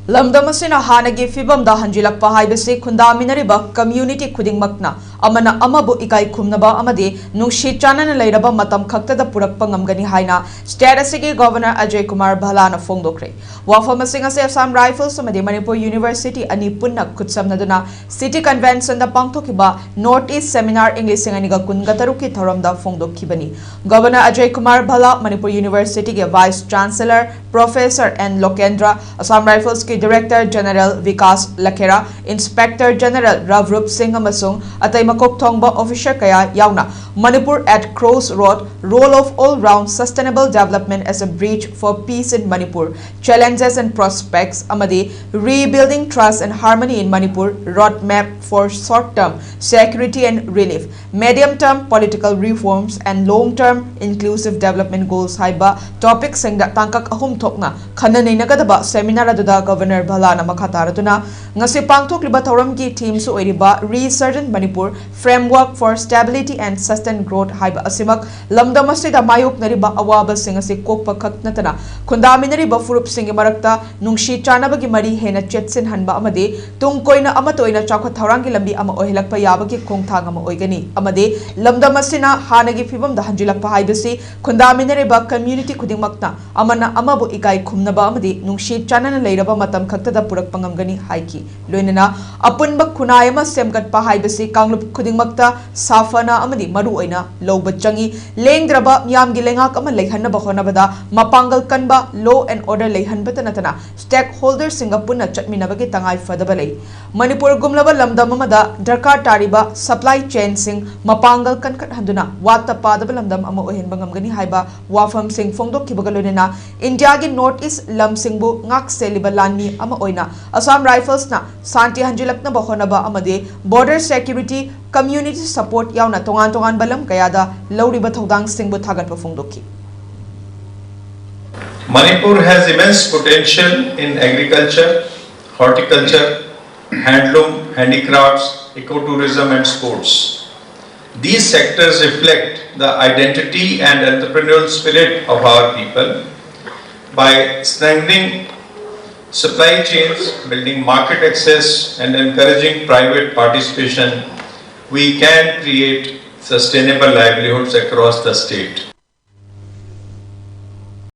lamdam asina hanagi fibam da hanjilakpa haibase khundaminariba community khudingmakna amana amabu ikai khumnaba amadi nungshi chanana leiraba matam khaktada purakpa ngamgani haina state asigi governor Ajay Kumar Bhalana fongdokre wafam asinga se Assam Rifles amadi Manipur University ani punna khutsamnaduna city convention da pangthokiba North East Seminar English singaniga kungataruki thoramda fongdokkibani governor Ajay Kumar Bhala Manipur University ge vice chancellor professor N Lokendra Assam Rifles ke Director General Vikas Lakhera, Inspector General Ravrup Singh amasung atay makok thongba officer kaya yauna Manipur at Crossroad role of all-round sustainable development as a bridge for peace in Manipur, challenges and prospects amadi rebuilding trust and harmony in Manipur, roadmap for short-term security and relief, medium-term political reforms and long-term inclusive development goals haiba topics singda tangkak ahum thokna khananay nagadaba seminar aduda Governor Bhalana makataratuna ngasi pangthokliba thoramgi team su oiriba Resurgent Manipur Framework for Stability and Sustained Growth haiba asimak lamdam asida mayok nariba awaba sing asi kokpa khaknatana khundaminariba furup singi marakta nungshi chanabagi mari hena chetsin hanba amade tungkoina amatoina chakha thorangi lambi ama ohilakpa yabagi khongthang ama oigani amade lamdam asina hanagi fibam da hanjilakpa haibasi khundaminariba community khudingmakna amana amabu ikai khumnaba amade nungshi chanana leiraba matam khaktada purak pangamgani haiki loinana apunba khunayama semgatpa haibasi kanglup khudingmakta safana amadi maru oina loba changi lengdraba myamgi lengak ama leihanna bahonabada mapangal kanba law and order leihanbata natana stakeholders singapuna chatminabagi tangai fadabalei Manipur gumlaba lamdam amada darkar tariba supply chain sing mapangal kankat handuna wata padaba lamdam ama ohenba ngamgani haiba wafam sing fongdok kibaga loinana India gi North East lam singbu ngak seliba lani ama oina Assam Rifles na santi hanjilakna bahonaba amade border security community support yauna tongan balam kayada lauriba thodang singbu thagatpa fongdokki Manipur has immense potential in agriculture, horticulture, handloom, handicrafts, ecotourism and sports. These sectors reflect the identity and entrepreneurial spirit of our people. By strengthening supply chains, building market access and encouraging private participation, we can create sustainable livelihoods across the state.